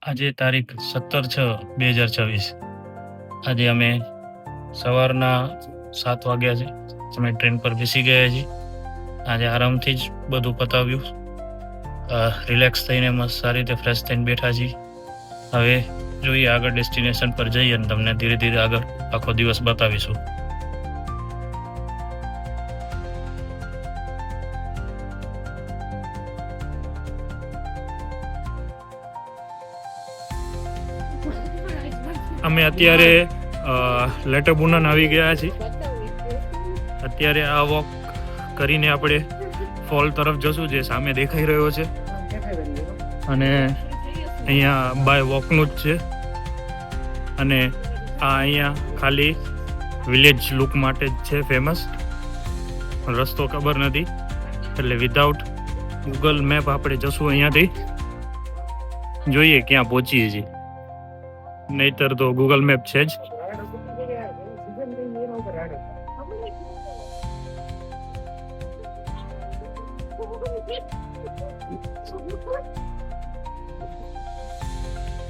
આજે તારીખ 17/6/2024. આજે અમે સવારના 7 વાગ્યા છે. અમે ટ્રેન પર બેસી ગયા છીએ. આજે આરામથી જ બધું પતાવ્યું. રિલેક્સ થઈને મસ્ત સારી રીતે ફ્રેશ થઈને બેઠા છીએ. હવે જોઈએ આગળ ડેસ્ટિનેશન પર જઈએ અને તમને ધીરે ધીરે આગળ આખો દિવસ બતાવીશું. અમે અત્યારે લેટરબુનન આવી ગયા છીએ. અત્યારે આ વોક કરીને આપણે ફોલ તરફ જશું, જે સામે દેખાઈ રહ્યો છે. અને અહીંયા બાય વોકનું જ છે. અને આ અહીંયા ખાલી વિલેજ લુક માટે જ છે ફેમસ. રસ્તો ખબર નથી, એટલે વિધાઉટ ગૂગલ મેપ આપણે જશું અહીંયાથી. જોઈએ ક્યાં પહોંચીએ છીએ, નહીતર તો ગૂગલ મેપ છે જ.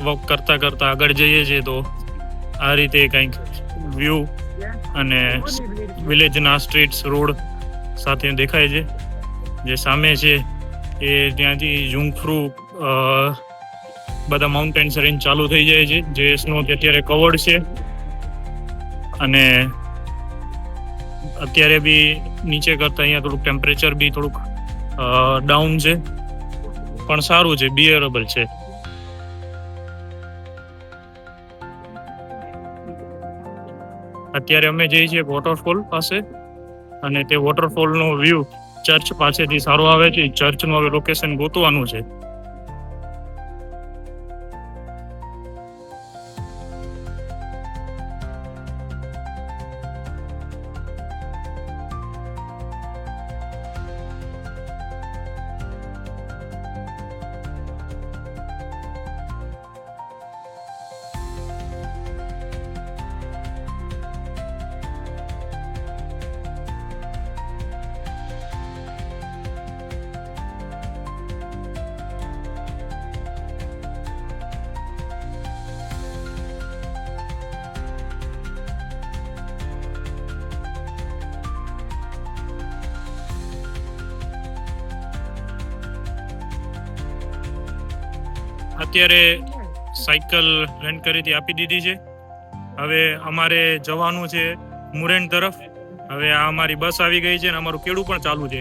વોક કરતા કરતા આગળ જઈએ છીએ તો આ રીતે કંઈક વ્યૂ અને વિલેજના સ્ટ્રીટ્સ રોડ સાથે દેખાય છે. જે સામે છે એ ત્યાંથી જુંગફ્રુ બધા માઉન્ટેન્સ રેન્જ ચાલુ થઈ જાય છે, જે સ્નોથી અત્યારે કવર્ડ છે. અને અત્યારે બી નીચે કરતા અહીંયા થોડુંક ટેમ્પરેચર બી થોડુંક ડાઉન છે, પણ સારું છે, બિયરેબલ છે. અત્યારે અમે જઈએ છીએ વોટરફોલ પાસે, અને તે વોટરફોલનો વ્યૂ ચર્ચ પાસેથી સારો આવે છે. ચર્ચનું હવે લોકેશન ગોતવાનું છે. અત્યારે સાયકલ રેન્ટ કરીથી આપી દીધી છે. હવે અમારે જવાનું છે મુરેન તરફ. હવે આ અમારી બસ આવી ગઈ છે અને અમારું કેળું પણ ચાલુ છે.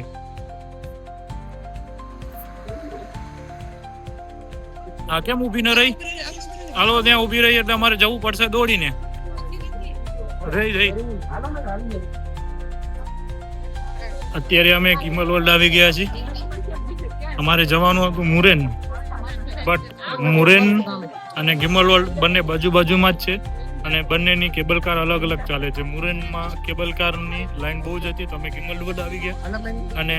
આ કેમ ઊભી ન રહી? હાલો, ત્યાં ઊભી રહી એટલે અમારે જવું પડશે દોડીને. રહી અત્યારે અમે કિમલ વર્લ્ડ આવી ગયા છીએ. અમારે જવાનું હતું મુરેન, બટ મુરેન અને ગિમલ વર્લ્ડ બંને બાજુમાં જ છે, અને બંનેની કેબલ કાર અલગ અલગ ચાલે છે. મુરેનમાં કેબલ કારની લાઈન બહુ જ હતી, તો અમે ગિમલ વર્લ્ડ આવી ગયા, અને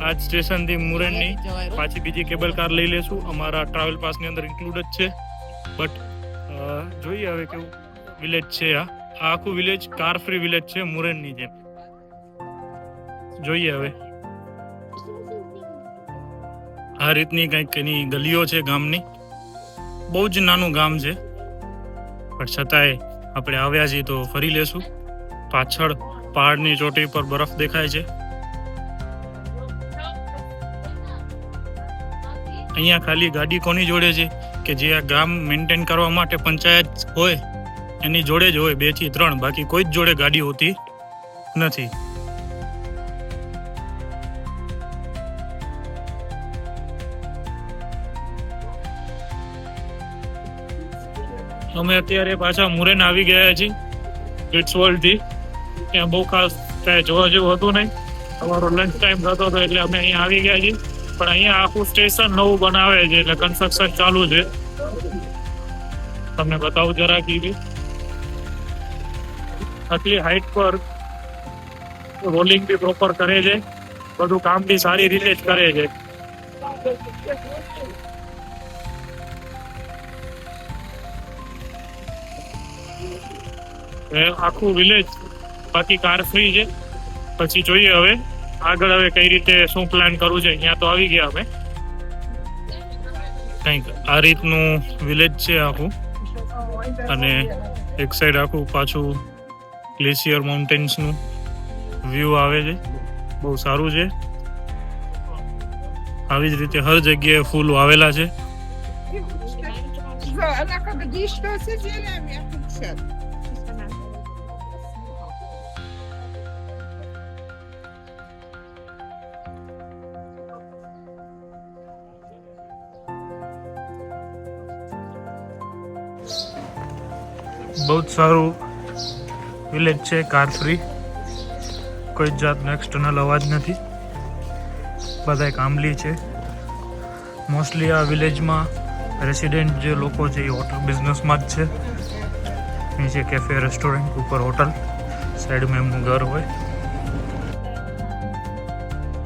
આ જ સ્ટેશનથી મુરેનની પાછી બીજી કેબલ કાર લઈ લેશું. અમારા ટ્રાવેલ પાસની અંદર ઇન્ક્લુડ જ છે. બટ જોઈએ હવે કેવું વિલેજ છે. આ આખું વિલેજ કાર ફ્રી વિલેજ છે મુરેનની જેમ. જોઈએ હવે આ રીતની કંઈક એની ગલીઓ છે ગામની. બહુ જ નાનું ગામ છે, પણ છતાંય આપણે આવ્યા છીએ તો ફરી લેશું. પાછળ પહાડની ચોટી પર બરફ દેખાય છે. અહીંયા ખાલી ગાડી કોની જોડે છે કે જે આ ગામ મેન્ટેન કરવા માટે પંચાયત હોય એની જોડે જ હોય, 2 થી 3. બાકી કોઈ જ જોડે ગાડી હોતી નથી. અમે અત્યારે પાછા મુરેન આવી ગયા છીએ કિડ્સ વર્લ્ડથી. ત્યાં બહુ ખાસ કાંઈ જોવા જેવું હતું નહીં. અમારો લંચ ટાઈમ થતો હતો એટલે અમે અહીંયા આવી ગયા છીએ. પણ અહીંયા આખું સ્ટેશન નવું બનાવે છે, એટલે કન્સ્ટ્રક્શન ચાલુ છે. તમને બતાવું જરા કીધી આટલી હાઈટ પર રોલિંગ બી પ્રોપર કરે છે. બધું કામ બી સારી રીતે જ કરે છે. આખું વિલેજ બાકી કાર ફ્રી છે. પછી જોઈએ હવે આગળ હવે કઈ રીતે શું પ્લાન કરવું છે. અહીંયા તો આવી ગયા અમે. કંઈક આ રીતનું વિલેજ છે આખું, અને એક સાઈડ આખું પાછું ગ્લેશિયર માઉન્ટેન્સનું વ્યૂ આવે છે. બહુ સારું છે. આવી જ રીતે હર જગ્યાએ ફૂલ વાવેલા છે. બહુ જ સારું વિલેજ છે, કાર ફ્રી, કોઈ જાતનો એક્સટર્નલ અવાજ નથી, બધા કામલી છે. મોસ્ટલી આ વિલેજમાં રેસિડેન્ટ જે લોકો છે એ હોટલ બિઝનેસમાં જ છે. નીચે કેફે, રેસ્ટોરન્ટ, ઉપર હોટલ, સાઈડમાં એમનું ઘર હોય.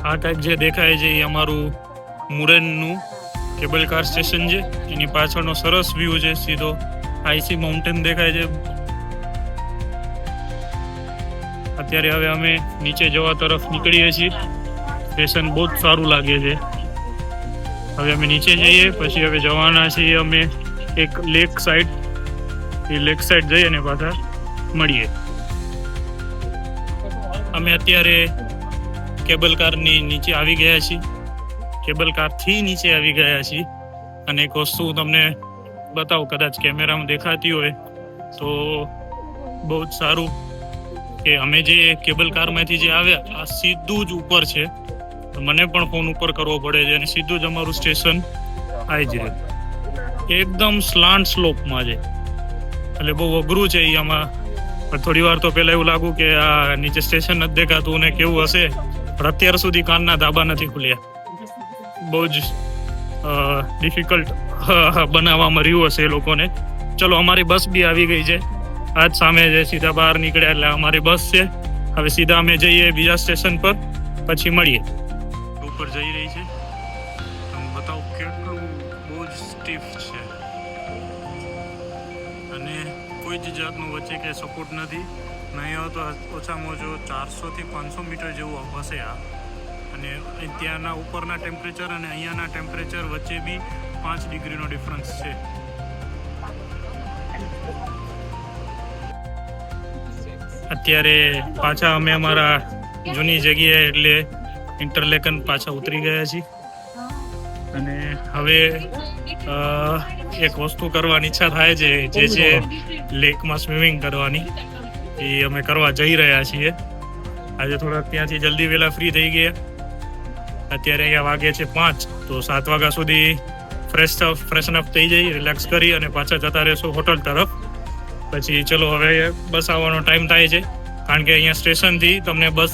આ ટાઈપ જે દેખાય છે એ અમારું મુરેનનું કેબલ કાર સ્ટેશન છે. એની પાછળનો સરસ વ્યૂ છે, સીધો આઈસી માઉન્ટેન દેખાય છે. અત્યારે હવે અમે નીચે જવા તરફ નીકળીએ છીએ. સ્ટેશન બહુ જ સારું લાગે છે. હવે અમે નીચે જઈએ, પછી હવે જવાના છીએ અમે એક લેક સાઈડ. એ લેક સાઈડ જઈએ ને પાછા મળીએ. અમે અત્યારે કેબલ કારની નીચે આવી ગયા છીએ, કેબલ કારથી નીચે આવી ગયા છીએ. અને એક વસ્તુ તમને બતાવું, કદાચ કેમેરામાં દેખાતી હોય તો બહુ જ સારું કે અમે જે કેબલ કારમાંથી જે આવ્યા, આ સીધું જ ઉપર છે. મને પણ ફોન ઉપર કરવો પડે છે, અને સીધું જ અમારું સ્ટેશન આવી જ રહે. એકદમ સ્લાન્ટ સ્લોપમાં છે, એટલે બહુ અઘરું છે અહીંયામાં. પણ થોડી વાર તો પહેલાં એવું લાગ્યું કે આ નીચે સ્ટેશન નથી દેખાતું ને કેવું હશે, પણ અત્યાર સુધી કાનના ધાબા નથી ખુલ્યા. બહુ જ ડિફિકલ્ટ બનાવવામાં રહ્યું હશે એ લોકોને. ચલો, અમારી બસ બી આવી ગઈ છે, આ જ સામે છે. સીધા બહાર નીકળ્યા એટલે અમારી બસ છે. હવે સીધા અમે જઈએ બીજા સ્ટેશન પર, પછી મળીએ. ઉપર જઈ રહી છે, તમને બતાવું કેટલું બહુ જ સ્ટીફ છે, અને કોઈ જ જાતનું વચ્ચે કે સપોર્ટ નથી. નહીં તો ઓછામાં ઓછો 400 થી 500 મીટર જેવું હશે આ. અને ત્યાંના ઉપરના ટેમ્પરેચર અને અહીંયાના ટેમ્પરેચર વચ્ચે બી 5 ડિગ્રીનો ડિફરન્સ છે. અત્યારે પાછા અમે અમારા જૂની જગ્યાએ એટલે ઇન્ટરલેકન પાછા ઉતરી ગયા છીએ. અને હવે એક વસ્તુ કરવાની ઈચ્છા થાય છે, જે છે લેકમાં સ્વિમિંગ કરવાની. એ અમે કરવા જઈ રહ્યા છીએ. આજે થોડાક ત્યાંથી જલ્દી વહેલા ફ્રી થઈ ગયા. અત્યારે અહીંયા વાગે છે 5, તો 7 વાગ્યા સુધી ફ્રેશન અપ થઈ જઈ, રિલેક્સ કરી અને પાછા જતા રહેશું હોટલ તરફ. પછી ચલો, હવે બસ આવવાનો ટાઈમ થાય છે, કારણ કે અહીંયા સ્ટેશનથી તમને બસ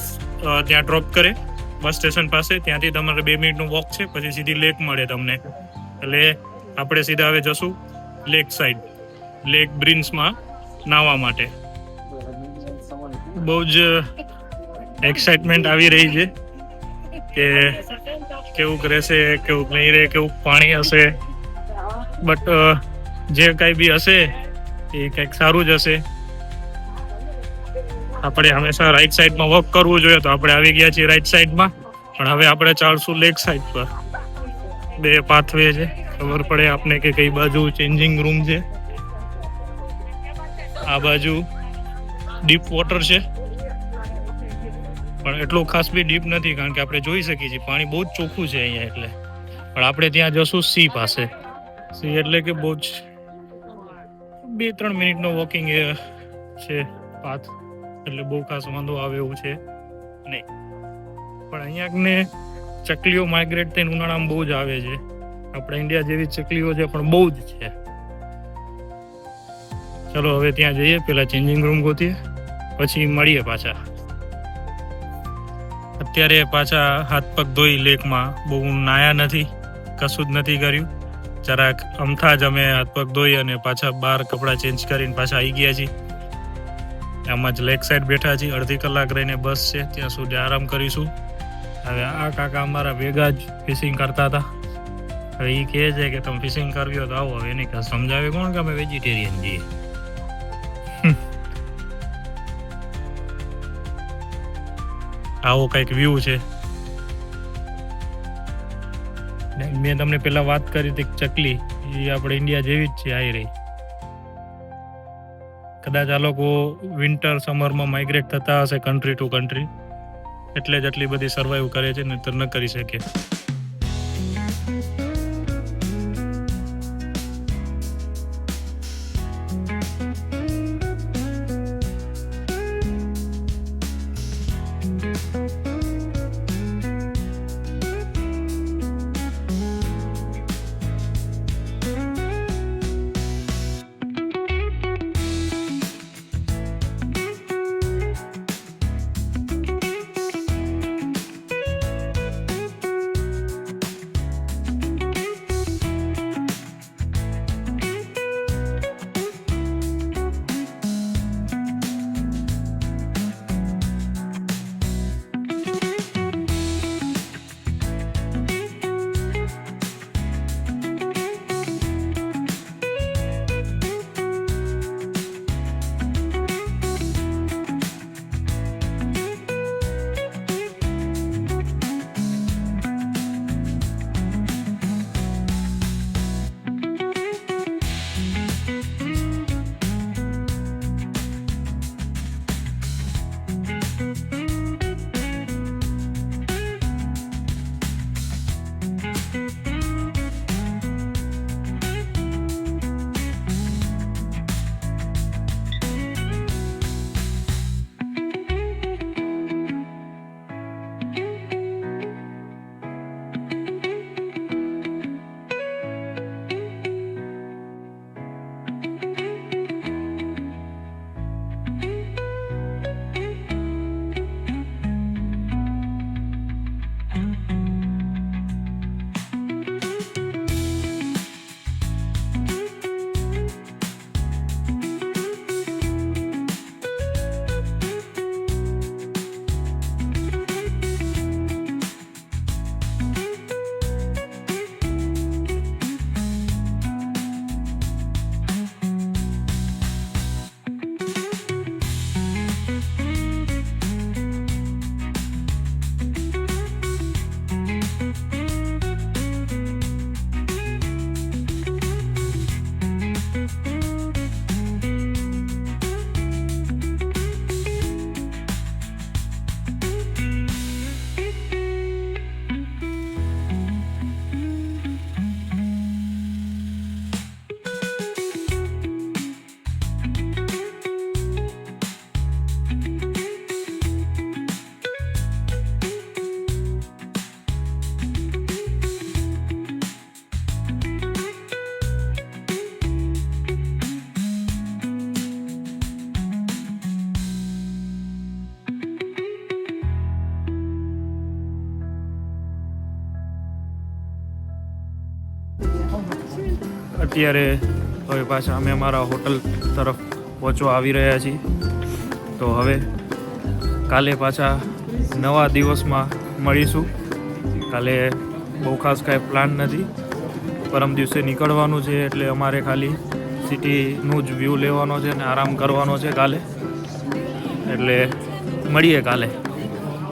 ત્યાં ડ્રોપ કરે, બસ સ્ટેશન પાસે. ત્યાંથી તમારે 2 મિનિટનું વોક છે, પછી સીધી લેક મળે તમને. એટલે આપણે સીધા હવે જશું લેક સાઈડ, લેક બ્રિન્સમાં નાહવા માટે. બહુ જ એક્સાઇટમેન્ટ આવી રહી છે કે કેવું રહેશે, કેવું નહીં રહે, કેવું પાણી હશે. બટ જે કાંઈ બી હશે એ કંઈક સારું જ હશે. આપણે હંમેશા રાઈટ સાઈડમાં વોક કરવું જોઈએ, તો આપણે આવી ગયા છીએ રાઈટ સાઈડમાં. પણ હવે આપણે ચાલશું લેક સાઈડ પર. 2 પાથવે છે, ખબર પડે આપને કે કઈ બાજુ ચેન્જિંગ રૂમ છે. આ બાજુ ડીપ વોટર છે, પણ એટલું ખાસ બી ડીપ નથી, કારણ કે આપણે જોઈ શકીએ છીએ પાણી બહુ જ ચોખ્ખું છે અહીંયા. એટલે પણ આપણે ત્યાં જશું સી પાસે. સી એટલે કે બહુ જ 2-3 મિનિટનો વોકિંગ છે પાથ, એટલે બહુ ખાસ વાંધો આવે એવું છે નહીં. પણ અહીંયાને ચકલીઓ માઇગ્રેટ થઈને ઉનાળામાં બહુ જ આવે છે. આપણે ઇન્ડિયા જેવી ચકલીઓ છે, પણ બહુ જ છે. ચલો, હવે ત્યાં જઈએ, પેલા ચેન્જિંગ રૂમ ગોતીએ, પછી મળીએ પાછા. અત્યારે પાછા હાથ પગ ધોઈ લેકમાં, બહુ નાયા નથી, કશું જ નથી કર્યું. જરાક અમથા જ અમે હાથ પગ ધોઈ અને પાછા બહાર કપડાં ચેન્જ કરીને પાછા આવી ગયા છીએ. આમાં જ લેક સાઈડ બેઠા છીએ. અડધી કલાક રહીને બસ છે, ત્યાં સુધી આરામ કરીશું. હવે આ કાકા અમારા ભેગા જ ફિશિંગ કરતા હતા. હવે એ કહે છે કે તમે ફિશિંગ કરવી હોય તો આવો. હવે એને સમજાવે કોણ કે અમે વેજીટેરિયન છીએ. આવો કંઈક વ્યૂ છે. મેં તમને પહેલાં વાત કરી હતી કે ચકલી એ આપણે ઇન્ડિયા જેવી જ છે આવી રહી. કદાચ આ લોકો વિન્ટર સમરમાં માઇગ્રેટ થતા હશે કન્ટ્રી ટુ કન્ટ્રી, એટલે જ આટલી બધી સર્વાઈવ કરે છે, નહીંતર ન કરી શકે. અત્યારે હવે પાછા અમે અમારા હોટલ તરફ પહોંચવા આવી રહ્યા છીએ. તો હવે કાલે પાછા નવા દિવસમાં મળીશું. કાલે બહુ ખાસ કાંઈ પ્લાન નથી, પરમ દિવસે નીકળવાનું છે, એટલે અમારે ખાલી સિટીનું જ વ્યૂ લેવાનો છે અને આરામ કરવાનો છે કાલે. એટલે મળીએ કાલે.